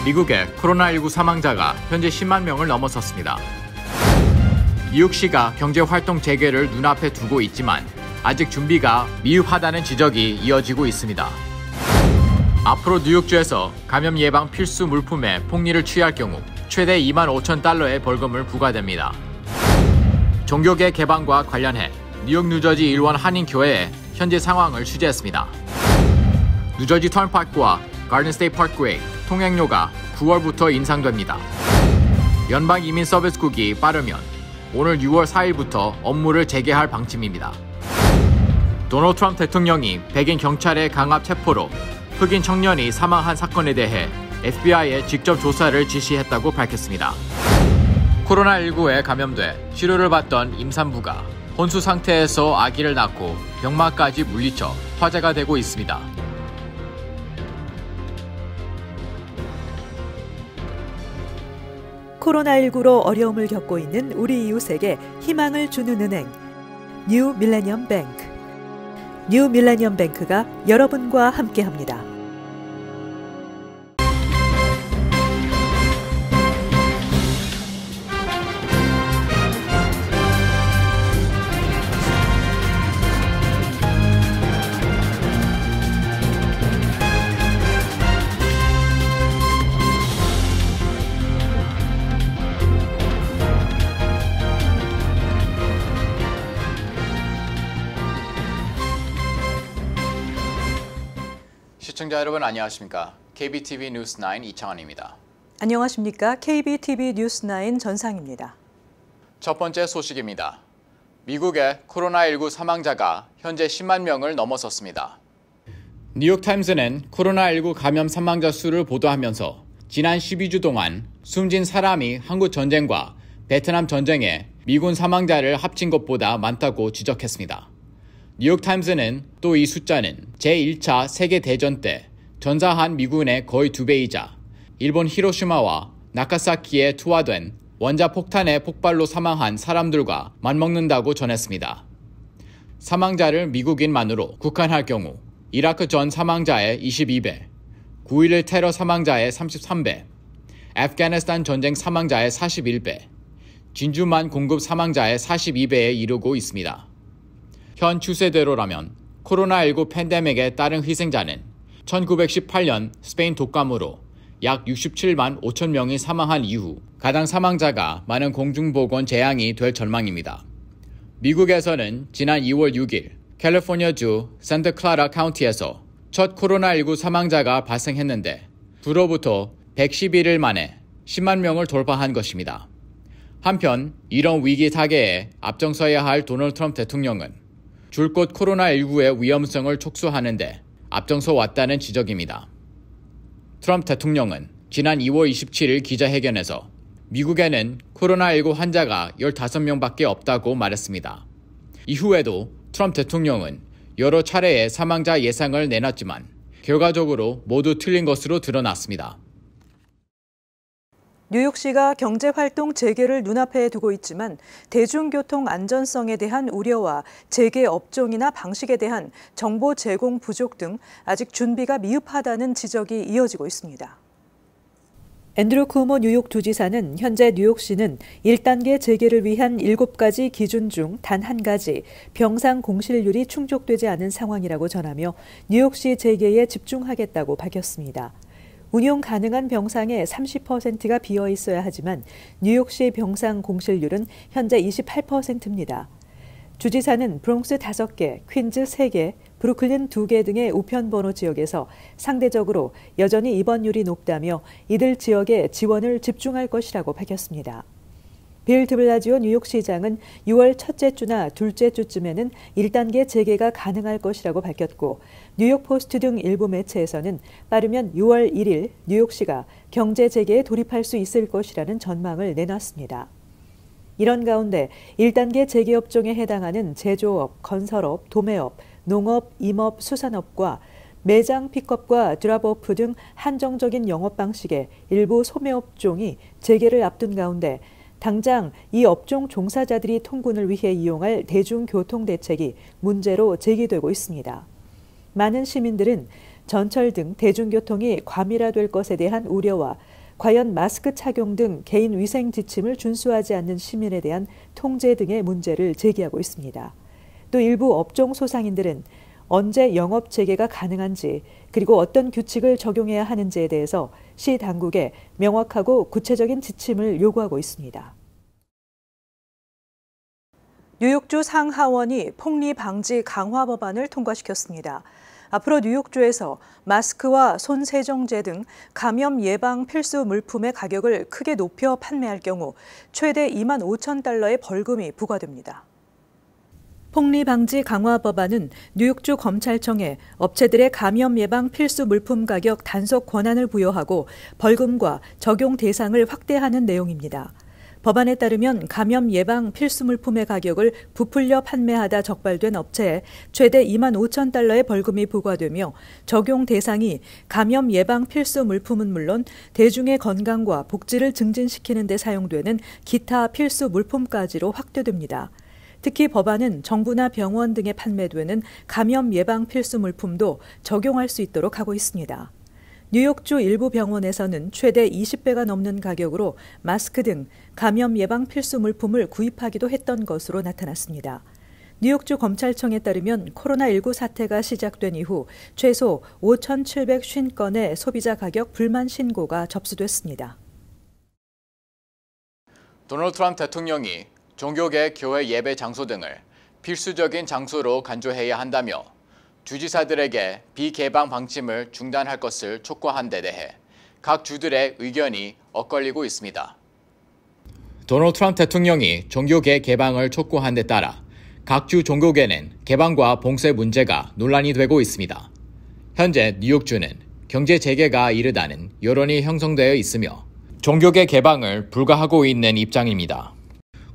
미국의 코로나19 사망자가 현재 10만 명을 넘어섰습니다. 뉴욕시가 경제활동 재개를 눈앞에 두고 있지만 아직 준비가 미흡하다는 지적이 이어지고 있습니다. 앞으로 뉴욕주에서 감염 예방 필수 물품의 폭리를 취할 경우 최대 2만 5천 달러의 벌금을 부과됩니다. 종교계 개방과 관련해 뉴욕 뉴저지 일원 한인교회에 현재 상황을 취재했습니다. 뉴저지 턴파크와 가든 스테이트 파크웨이 통행료가 9월부터 인상됩니다. 연방 이민 서비스국이 빠르면 오늘 6월 4일부터 업무를 재개할 방침입니다. 도널드 트럼프 대통령이 백인 경찰의 강압 체포로 흑인 청년이 사망한 사건에 대해 FBI에 직접 조사를 지시했다고 밝혔습니다. 코로나19에 감염돼 치료를 받던 임산부가 혼수 상태에서 아기를 낳고 병마까지 물리쳐 화제가 되고 있습니다. 코로나19로 어려움을 겪고 있는 우리 이웃에게 희망을 주는 은행, 뉴 밀레니엄 뱅크. 뉴 밀레니엄 뱅크가 여러분과 함께합니다. 시청자 여러분 안녕하십니까? KBTV 뉴스9 이창환입니다. 안녕하십니까? KBTV 뉴스9 전상입니다. 첫 번째 소식입니다. 미국의 코로나19 사망자가 현재 10만 명을 넘어섰습니다. 뉴욕타임스는 코로나19 감염 사망자 수를 보도하면서 지난 12주 동안 숨진 사람이 한국 전쟁과 베트남 전쟁에 미군 사망자를 합친 것보다 많다고 지적했습니다. 뉴욕타임스는 또 이 숫자는 제1차 세계대전 때 전사한 미군의 거의 2배이자 일본 히로시마와 나카사키에 투하된 원자폭탄의 폭발로 사망한 사람들과 맞먹는다고 전했습니다. 사망자를 미국인만으로 국한할 경우 이라크 전 사망자의 22배, 9.11 테러 사망자의 33배, 아프가니스탄 전쟁 사망자의 41배, 진주만 공급 사망자의 42배에 이르고 있습니다. 현 추세대로라면 코로나19 팬데믹에 따른 희생자는 1918년 스페인 독감으로 약 67만 5천 명이 사망한 이후 가장 사망자가 많은 공중보건 재앙이 될 전망입니다. 미국에서는 지난 2월 6일 캘리포니아주 산타클라라 카운티에서 첫 코로나19 사망자가 발생했는데 그로부터 111일 만에 10만 명을 돌파한 것입니다. 한편 이런 위기 타개에 앞장서야 할 도널드 트럼프 대통령은 줄곧 코로나19의 위험성을 촉수하는데 앞장서 왔다는 지적입니다. 트럼프 대통령은 지난 2월 27일 기자회견에서 미국에는 코로나19 환자가 15명밖에 없다고 말했습니다. 이후에도 트럼프 대통령은 여러 차례의 사망자 예상을 내놨지만 결과적으로 모두 틀린 것으로 드러났습니다. 뉴욕시가 경제활동 재개를 눈앞에 두고 있지만 대중교통 안전성에 대한 우려와 재개 업종이나 방식에 대한 정보 제공 부족 등 아직 준비가 미흡하다는 지적이 이어지고 있습니다. 앤드루 쿠오모 뉴욕 주지사는 현재 뉴욕시는 1단계 재개를 위한 7가지 기준 중 단 한 가지 병상 공실률이 충족되지 않은 상황이라고 전하며 뉴욕시 재개에 집중하겠다고 밝혔습니다. 운용 가능한 병상의 30%가 비어 있어야 하지만 뉴욕시 병상 공실률은 현재 28%입니다. 주지사는 브롱스 5개, 퀸즈 3개, 브루클린 2개 등의 우편번호 지역에서 상대적으로 여전히 입원율이 높다며 이들 지역에 지원을 집중할 것이라고 밝혔습니다. 빌 드블라지오 뉴욕시장은 6월 첫째 주나 둘째 주쯤에는 1단계 재개가 가능할 것이라고 밝혔고 뉴욕포스트 등 일부 매체에서는 빠르면 6월 1일 뉴욕시가 경제 재개에 돌입할 수 있을 것이라는 전망을 내놨습니다. 이런 가운데 1단계 재개 업종에 해당하는 제조업, 건설업, 도매업, 농업, 임업, 수산업과 매장 픽업과 드랍오프 등 한정적인 영업 방식의 일부 소매업종이 재개를 앞둔 가운데 당장 이 업종 종사자들이 통근을 위해 이용할 대중교통 대책이 문제로 제기되고 있습니다. 많은 시민들은 전철 등 대중교통이 과밀화될 것에 대한 우려와 과연 마스크 착용 등 개인 위생 지침을 준수하지 않는 시민에 대한 통제 등의 문제를 제기하고 있습니다. 또 일부 업종 소상인들은 언제 영업 재개가 가능한지 그리고 어떤 규칙을 적용해야 하는지에 대해서 시 당국에 명확하고 구체적인 지침을 요구하고 있습니다. 뉴욕주 상하원이 폭리 방지 강화 법안을 통과시켰습니다. 앞으로 뉴욕주에서 마스크와 손 세정제 등 감염 예방 필수 물품의 가격을 크게 높여 판매할 경우 최대 25,000달러의 벌금이 부과됩니다. 폭리 방지 강화 법안은 뉴욕주 검찰청에 업체들의 감염 예방 필수 물품 가격 단속 권한을 부여하고 벌금과 적용 대상을 확대하는 내용입니다. 법안에 따르면 감염 예방 필수 물품의 가격을 부풀려 판매하다 적발된 업체에 최대 25,000달러의 벌금이 부과되며 적용 대상이 감염 예방 필수 물품은 물론 대중의 건강과 복지를 증진시키는 데 사용되는 기타 필수 물품까지로 확대됩니다. 특히 법안은 정부나 병원 등에 판매되는 감염 예방 필수 물품도 적용할 수 있도록 하고 있습니다. 뉴욕주 일부 병원에서는 최대 20배가 넘는 가격으로 마스크 등 감염 예방 필수 물품을 구입하기도 했던 것으로 나타났습니다. 뉴욕주 검찰청에 따르면 코로나19 사태가 시작된 이후 최소 5,750건의 소비자 가격 불만 신고가 접수됐습니다. 도널드 트럼프 대통령이 종교계 교회 예배 장소 등을 필수적인 장소로 간주해야 한다며 주지사들에게 비개방 방침을 중단할 것을 촉구한 데 대해 각 주들의 의견이 엇갈리고 있습니다. 도널드 트럼프 대통령이 종교계 개방을 촉구한 데 따라 각 주 종교계는 개방과 봉쇄 문제가 논란이 되고 있습니다. 현재 뉴욕주는 경제 재개가 이르다는 여론이 형성되어 있으며 종교계 개방을 불가하고 있는 입장입니다.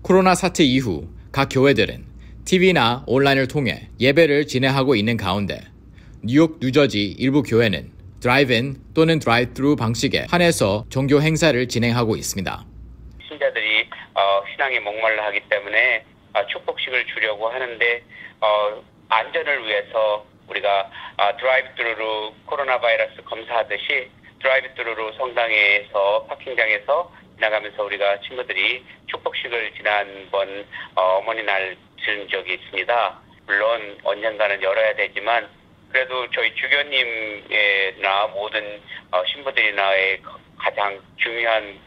코로나 사태 이후 각 교회들은 TV나 온라인을 통해 예배를 진행하고 있는 가운데 뉴욕, 뉴저지 일부 교회는 드라이브인 또는 드라이브트루 방식에 한해서 종교 행사를 진행하고 있습니다. 신자들이 신앙에 목말라 하기 때문에 축복식을 주려고 하는데 안전을 위해서 우리가 드라이브트루로 코로나 바이러스 검사하듯이 드라이브트루로 성당에서 파킹장에서 지나가면서 우리가 친구들이 축복식을 지난번 어머니 날 들은 적이 있습니다. 물론 언젠가는 열어야 되지만 그래도 저희 주교님이나 모든 신부들이나의 가장 중요한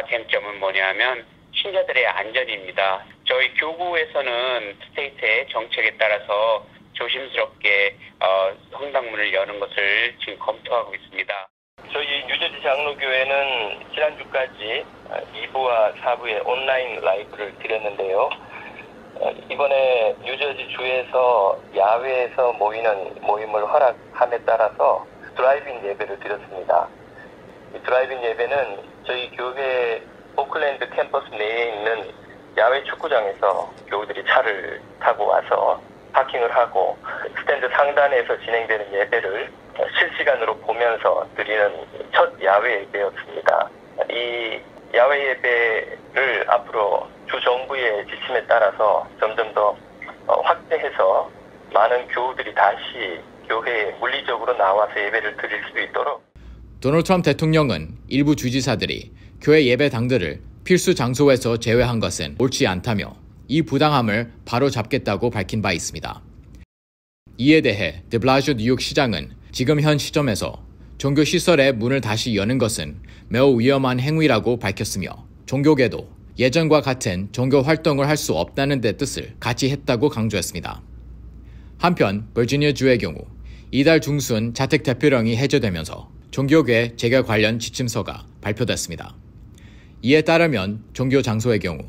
쟁점은 뭐냐면 신자들의 안전입니다. 저희 교구에서는 스테이트의 정책에 따라서 조심스럽게 성당문을 여는 것을 지금 검토하고 있습니다. 저희 뉴저지 장로교회는 지난주까지 2부와 4부의 온라인 라이브를 드렸는데요. 이번에 뉴저지 주에서 야외에서 모임을 허락함에 따라서 드라이브인 예배를 드렸습니다. 이 드라이브인 예배는 저희 교회 오클랜드 캠퍼스 내에 있는 야외 축구장에서 교우들이 차를 타고 와서 파킹을 하고 스탠드 상단에서 진행되는 예배를 실시간으로 보면서 드리는 첫 야외 예배였습니다. 이 야외 예배를 앞으로 주 정부의 지침에 따라서 점점 더 확대해서 많은 교우들이 다시 교회에 물리적으로 나와서 예배를 드릴 수 있도록. 도널드 트럼프 대통령은 일부 주지사들이 교회 예배당들을 필수 장소에서 제외한 것은 옳지 않다며 이 부당함을 바로 잡겠다고 밝힌 바 있습니다. 이에 대해 데블라지오 뉴욕 시장은 지금 현 시점에서 종교 시설의 문을 다시 여는 것은 매우 위험한 행위라고 밝혔으며 종교계도 예전과 같은 종교 활동을 할 수 없다는 데 뜻을 같이 했다고 강조했습니다. 한편 버지니아주의 경우 이달 중순 자택 대피령이 해제되면서 종교계 재개 관련 지침서가 발표됐습니다. 이에 따르면 종교 장소의 경우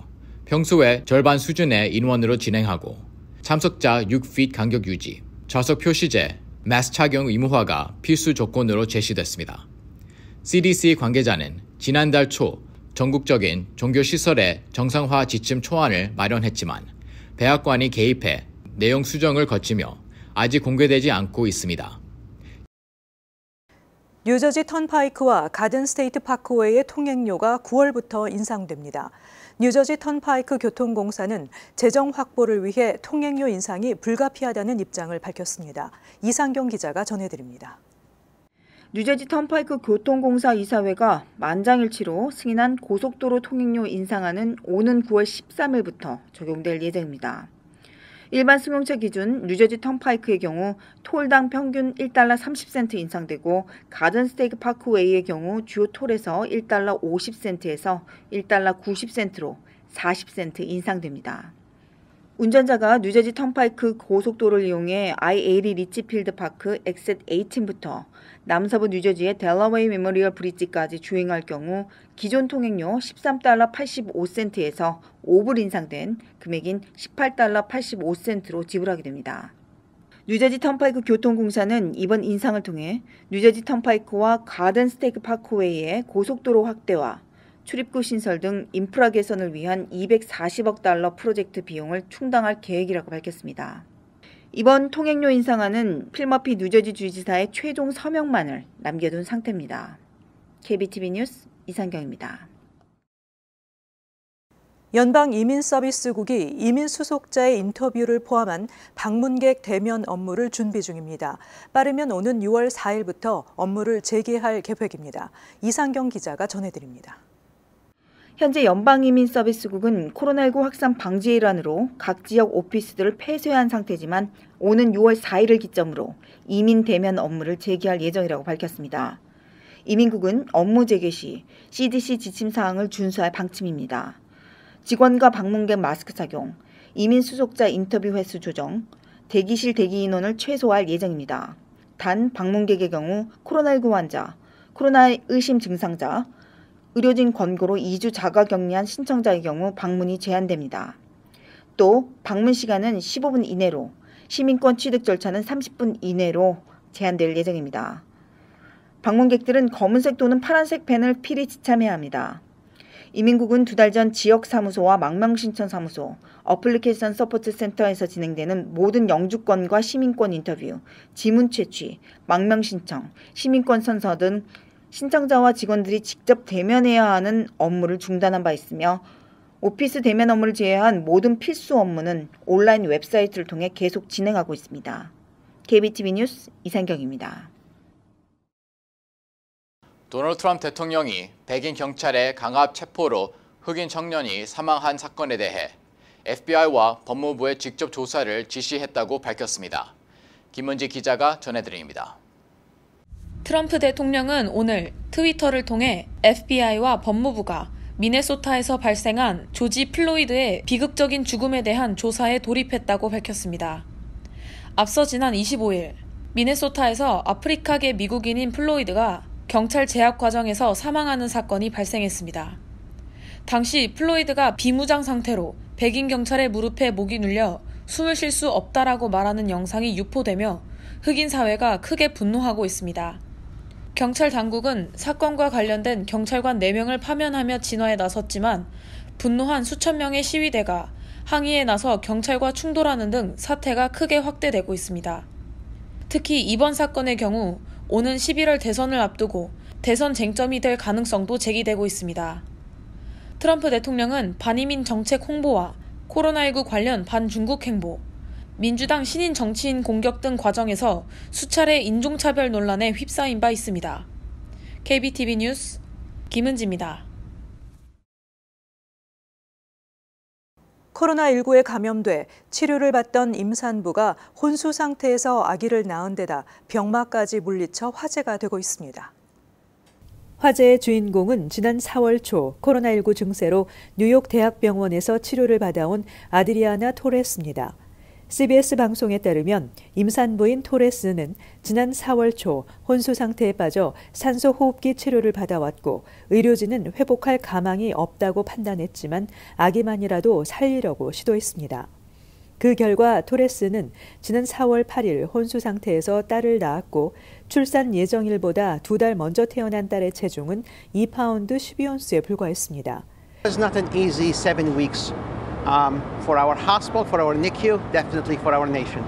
평소의 절반 수준의 인원으로 진행하고 참석자 6핏 간격 유지, 좌석 표시제, 마스크 착용 의무화가 필수 조건으로 제시됐습니다. CDC 관계자는 지난달 초 전국적인 종교시설의 정상화 지침 초안을 마련했지만 백악관이 개입해 내용 수정을 거치며 아직 공개되지 않고 있습니다. 뉴저지 턴파이크와 가든 스테이트 파크웨이의 통행료가 9월부터 인상됩니다. 뉴저지 턴파이크 교통공사는 재정 확보를 위해 통행료 인상이 불가피하다는 입장을 밝혔습니다. 이상경 기자가 전해드립니다. 뉴저지 턴파이크 교통공사 이사회가 만장일치로 승인한 고속도로 통행료 인상안은 오는 9월 13일부터 적용될 예정입니다. 일반 승용차 기준 뉴저지 턴파이크의 경우 톨당 평균 1달러 30센트 인상되고 가든 스테이트 파크웨이의 경우 주요 톨에서 1달러 50센트에서 1달러 90센트로 40센트 인상됩니다. 운전자가 뉴저지 턴파이크 고속도로를 이용해 I-80 리치필드 파크 엑셋 18부터 남서부 뉴저지의 델러웨이 메모리얼 브리지까지 주행할 경우 기존 통행료 13달러 85센트에서 5불 인상된 금액인 18달러 85센트로 지불하게 됩니다. 뉴저지 턴파이크 교통공사는 이번 인상을 통해 뉴저지 턴파이크와 가든 스테이트 파크웨이의 고속도로 확대와 출입구 신설 등 인프라 개선을 위한 240억 달러 프로젝트 비용을 충당할 계획이라고 밝혔습니다. 이번 통행료 인상안은 필머피 뉴저지 주지사의 최종 서명만을 남겨둔 상태입니다. KBTV 뉴스 이상경입니다. 연방이민서비스국이 이민수속자의 인터뷰를 포함한 방문객 대면 업무를 준비 중입니다. 빠르면 오는 6월 4일부터 업무를 재개할 계획입니다. 이상경 기자가 전해드립니다. 현재 연방이민서비스국은 코로나19 확산 방지의 일환으로 각 지역 오피스들을 폐쇄한 상태지만 오는 6월 4일을 기점으로 이민 대면 업무를 재개할 예정이라고 밝혔습니다. 이민국은 업무 재개 시 CDC 지침 사항을 준수할 방침입니다. 직원과 방문객 마스크 착용, 이민 수속자 인터뷰 횟수 조정, 대기실 대기 인원을 최소화할 예정입니다. 단 방문객의 경우 코로나19 환자, 코로나 의심 증상자, 의료진 권고로 2주 자가 격리한 신청자의 경우 방문이 제한됩니다. 또 방문 시간은 15분 이내로, 시민권 취득 절차는 30분 이내로 제한될 예정입니다. 방문객들은 검은색 또는 파란색 펜을 필히 지참해야 합니다. 이민국은 2달 전 지역사무소와 망명신청사무소, 어플리케이션 서포트 센터에서 진행되는 모든 영주권과 시민권 인터뷰, 지문 채취, 망명신청, 시민권 선서 등 신청자와 직원들이 직접 대면해야 하는 업무를 중단한 바 있으며 오피스 대면 업무를 제외한 모든 필수 업무는 온라인 웹사이트를 통해 계속 진행하고 있습니다. KBTV 뉴스 이상경입니다. 도널드 트럼프 대통령이 백인 경찰의 강압 체포로 흑인 청년이 사망한 사건에 대해 FBI와 법무부에 직접 조사를 지시했다고 밝혔습니다. 김은지 기자가 전해드립니다. 트럼프 대통령은 오늘 트위터를 통해 FBI와 법무부가 미네소타에서 발생한 조지 플로이드의 비극적인 죽음에 대한 조사에 돌입했다고 밝혔습니다. 앞서 지난 25일 미네소타에서 아프리카계 미국인인 플로이드가 경찰 제압 과정에서 사망하는 사건이 발생했습니다. 당시 플로이드가 비무장 상태로 백인 경찰의 무릎에 목이 눌려 숨을 쉴 수 없다라고 말하는 영상이 유포되며 흑인 사회가 크게 분노하고 있습니다. 경찰 당국은 사건과 관련된 경찰관 4명을 파면하며 진화에 나섰지만 분노한 수천 명의 시위대가 항의에 나서 경찰과 충돌하는 등 사태가 크게 확대되고 있습니다. 특히 이번 사건의 경우 오는 11월 대선을 앞두고 대선 쟁점이 될 가능성도 제기되고 있습니다. 트럼프 대통령은 반이민 정책 홍보와 코로나19 관련 반중국 행보, 민주당 신인 정치인 공격 등 과정에서 수차례 인종차별 논란에 휩싸인 바 있습니다. KBTV 뉴스 김은지입니다. 코로나19에 감염돼 치료를 받던 임산부가 혼수 상태에서 아기를 낳은 데다 병마까지 물리쳐 화제가 되고 있습니다. 화제의 주인공은 지난 4월 초 코로나19 증세로 뉴욕 대학병원에서 치료를 받아온 아드리아나 토레스입니다. CBS 방송에 따르면 임산부인 토레스는 지난 4월 초 혼수 상태에 빠져 산소 호흡기 치료를 받아왔고 의료진은 회복할 가망이 없다고 판단했지만 아기만이라도 살리려고 시도했습니다. 그 결과 토레스는 지난 4월 8일 혼수 상태에서 딸을 낳았고 출산 예정일보다 2달 먼저 태어난 딸의 체중은 2파운드 12온스에 불과했습니다. It's not an easy 7 weeks. For our hospital, for our NICU, definitely for our nation.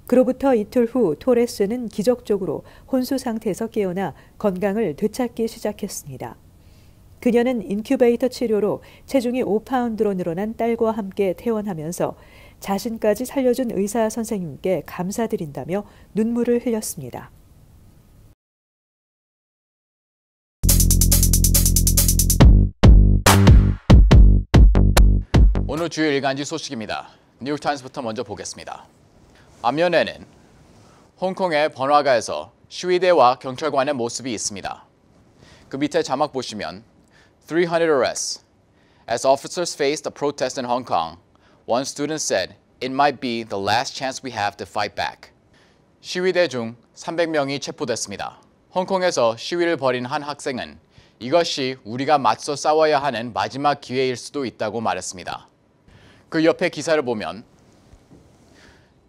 그로부터 이틀 후 토레스는 기적적으로 혼수 상태에서 깨어나 건강을 되찾기 시작했습니다. 그녀는 인큐베이터 치료로 체중이 5파운드로 늘어난 딸과 함께 퇴원하면서 자신까지 살려준 의사 선생님께 감사드린다며 눈물을 흘렸습니다. 오늘 주요 일간지 소식입니다. 뉴욕타임스부터 먼저 보겠습니다. 앞면에는 홍콩의 번화가에서 시위대와 경찰관의 모습이 있습니다. 그 밑에 자막 보시면 300 arrests. As officers faced a protest in Hong Kong, one student said, "It might be the last chance we have to fight back." 시위대 중 300명이 체포됐습니다. 홍콩에서 시위를 벌인 한 학생은 이것이 우리가 맞서 싸워야 하는 마지막 기회일 수도 있다고 말했습니다. 그 옆에 기사를 보면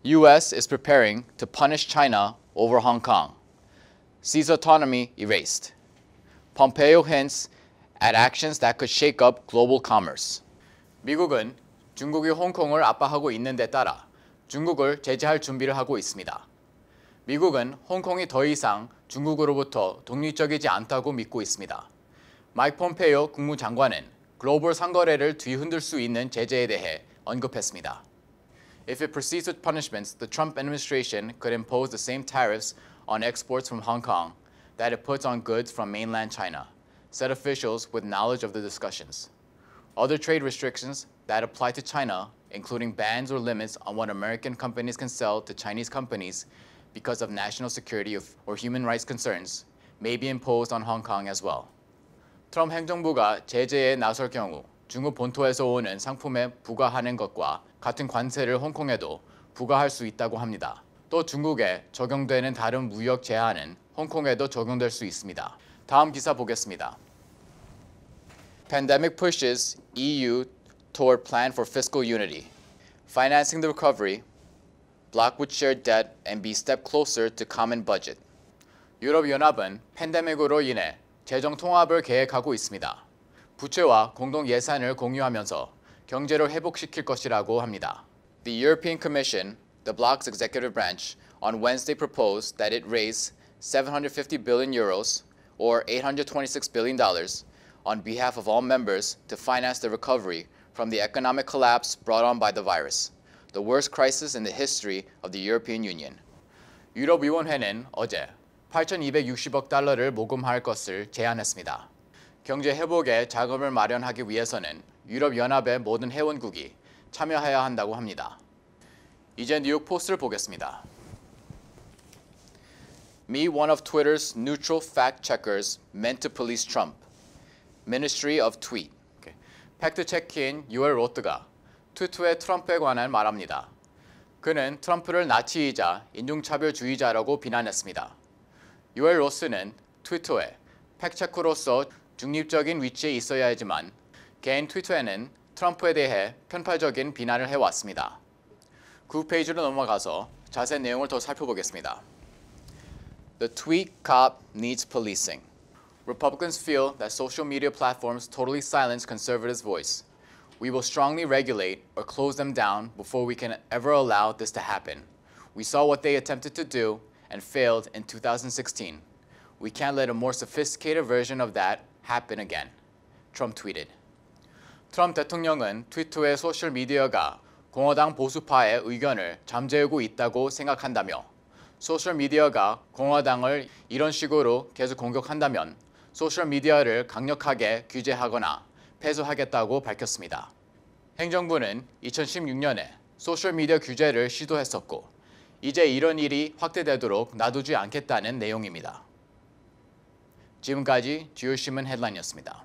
U.S. is preparing to punish China over Hong Kong. Sees autonomy erased. Pompeo hints at actions that could shake up global commerce. 미국은 중국이 홍콩을 압박하고 있는 데 따라 중국을 제재할 준비를 하고 있습니다. 미국은 홍콩이 더 이상 중국으로부터 독립적이지 않다고 믿고 있습니다. 마이크 폼페이오 국무장관은 글로벌 상거래를 뒤흔들 수 있는 제재에 대해 언급했습니다. If it proceeds with punishments, the Trump administration could impose the same tariffs on exports from Hong Kong that it puts on goods from mainland China, said officials with knowledge of the discussions. Other trade restrictions that apply to China, including bans or limits on what American companies can sell to Chinese companies because of national security or human rights concerns, may be imposed on Hong Kong as well. 트럼프 행정부가 제재에 나설 경우 중국 본토에서 오는 상품에 부과하는 것과 같은 관세를 홍콩에도 부과할 수 있다고 합니다. 또 중국에 적용되는 다른 무역 제한은 홍콩에도 적용될 수 있습니다. 다음 기사 보겠습니다. Pandemic pushes EU toward plan for fiscal unity. Financing the recovery, block would share debt and be step closer to common budget. 유럽연합은 팬데믹으로 인해 재정 통합을 계획하고 있습니다. 부채와 공동 예산을 공유하면서 경제를 회복시킬 것이라고 합니다. The European Commission, the bloc's executive branch, on Wednesday proposed that it raise 750 billion euros or $826 billion on behalf of all members to finance the recovery from the economic collapse brought on by the virus, the worst crisis in the history of the European Union. 유럽위원회는 어제 8,260억 달러를 모금할 것을 제안했습니다. 경제 회복에 자금을 마련하기 위해서는 유럽연합의 모든 회원국이 참여해야 한다고 합니다. 이제 뉴욕 포스트를 보겠습니다. Me, one of Twitter's neutral fact-checkers, meant to police Trump. Ministry of Tweet. 팩트체크인 유엘 로트가 트위터의 트럼프에 관한 말합니다. 그는 트럼프를 나치이자 인종차별주의자라고 비난했습니다. 유엘 로스는 트위터에 팩트체크로서 중립적인 위치에 있어야 하지만 개인 트위터에는 트럼프에 대해 편파적인 비난을 해왔습니다. 9페이지로 넘어가서 자세한 내용을 더 살펴보겠습니다. The tweet cop needs policing. Republicans feel that social media platforms totally silence conservatives' voice. We will strongly regulate or close them down before we can ever allow this to happen. We saw what they attempted to do and failed in 2016. We can't let a more sophisticated version of that happen again. Trump tweeted. 트럼프 대통령은 트위터의 소셜미디어가 공화당 보수파의 의견을 잠재우고 있다고 생각한다며 소셜미디어가 공화당을 이런 식으로 계속 공격한다면 소셜미디어를 강력하게 규제하거나 폐쇄하겠다고 밝혔습니다. 행정부는 2016년에 소셜미디어 규제를 시도했었고 이제 이런 일이 확대되도록 놔두지 않겠다는 내용입니다. 지금까지 주요 신문 헤드라인이었습니다.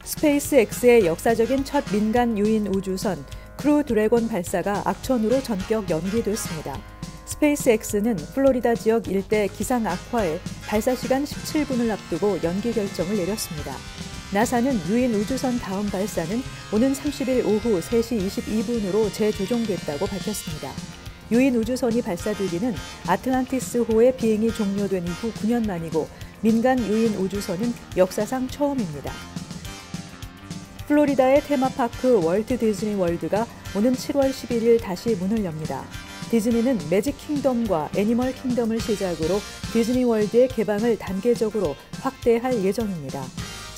스페이스X의 역사적인 첫 민간 유인 우주선 크루 드래곤 발사가 악천후로 전격 연기됐습니다. 스페이스X는 플로리다 지역 일대 기상 악화에 발사 시간 17분을 앞두고 연기 결정을 내렸습니다. 나사는 유인 우주선 다음 발사는 오는 30일 오후 3시 22분으로 재조정됐다고 밝혔습니다. 유인 우주선이 발사되기는 아틀란티스호의 비행이 종료된 이후 9년 만이고 민간 유인 우주선은 역사상 처음입니다. 플로리다의 테마파크 월트 디즈니 월드가 오는 7월 11일 다시 문을 엽니다. 디즈니는 매직 킹덤과 애니멀 킹덤을 시작으로 디즈니 월드의 개방을 단계적으로 확대할 예정입니다.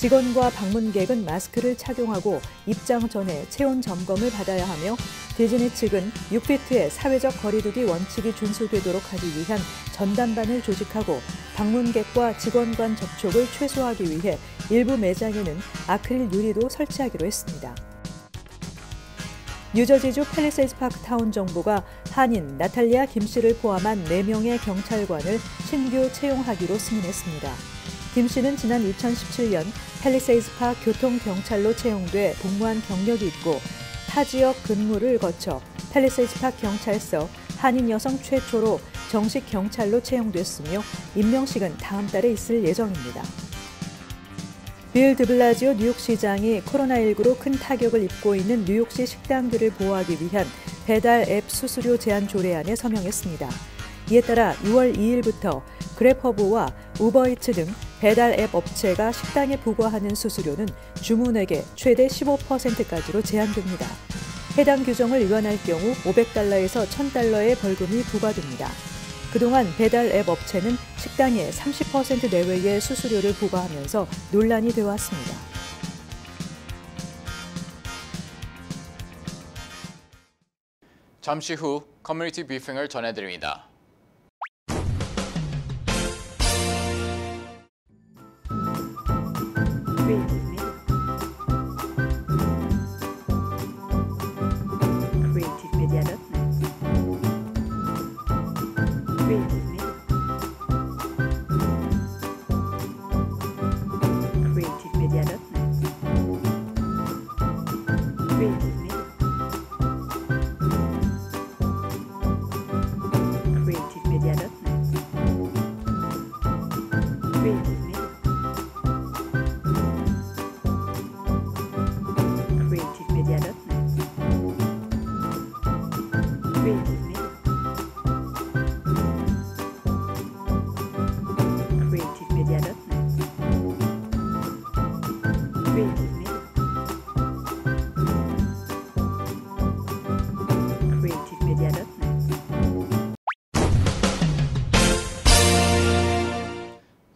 직원과 방문객은 마스크를 착용하고 입장 전에 체온 점검을 받아야 하며 디즈니 측은 6피트의 사회적 거리두기 원칙이 준수되도록 하기 위한 전담반을 조직하고 방문객과 직원 간 접촉을 최소화하기 위해 일부 매장에는 아크릴 유리도 설치하기로 했습니다. 뉴저지주 팰리세이드 파크 타운 정부가 한인 나탈리아 김 씨를 포함한 4명의 경찰관을 신규 채용하기로 승인했습니다. 김 씨는 지난 2017년 팰리세이드 파크 교통경찰로 채용돼 복무한 경력이 있고 타 지역 근무를 거쳐 팰리세이드 파크 경찰서 한인 여성 최초로 정식 경찰로 채용됐으며 임명식은 다음 달에 있을 예정입니다. 빌 드블라지오 뉴욕시장이 코로나19로 큰 타격을 입고 있는 뉴욕시 식당들을 보호하기 위한 배달 앱 수수료 제한 조례안에 서명했습니다. 이에 따라 6월 2일부터 그랩허브와 우버이츠 등 배달 앱 업체가 식당에 부과하는 수수료는 주문액의 최대 15%까지로 제한됩니다. 해당 규정을 위반할 경우 $500에서 $1,000의 벌금이 부과됩니다. 그동안 배달 앱 업체는 식당에 30% 내외의 수수료를 부과하면서 논란이 되어 왔습니다. 잠시 후 커뮤니티 브리핑을 전해드립니다.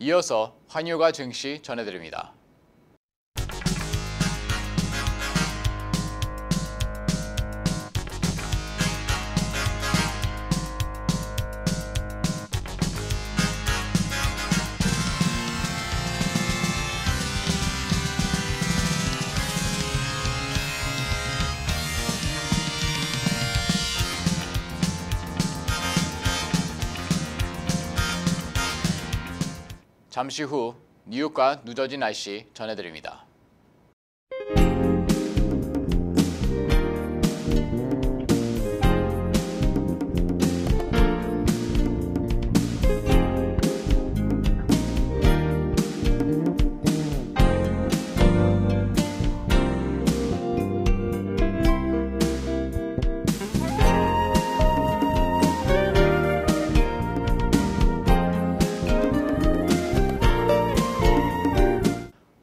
이어서 환율과 증시 전해드립니다. 잠시 후 뉴욕과 뉴저지 날씨 전해드립니다.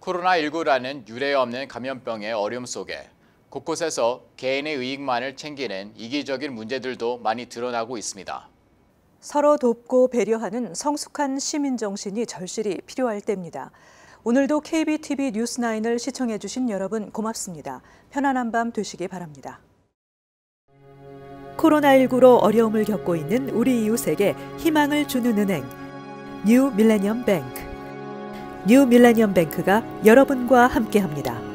코로나19라는 유례 없는 감염병의 어려움 속에 곳곳에서 개인의 이익만을 챙기는 이기적인 문제들도 많이 드러나고 있습니다. 서로 돕고 배려하는 성숙한 시민 정신이 절실히 필요할 때입니다. 오늘도 KBTV 뉴스9을 시청해 주신 여러분 고맙습니다. 편안한 밤 되시기 바랍니다. 코로나19로 어려움을 겪고 있는 우리 이웃에게 희망을 주는 은행, 뉴 밀레니엄 뱅크. 뉴 밀레니엄 뱅크가 여러분과 함께합니다.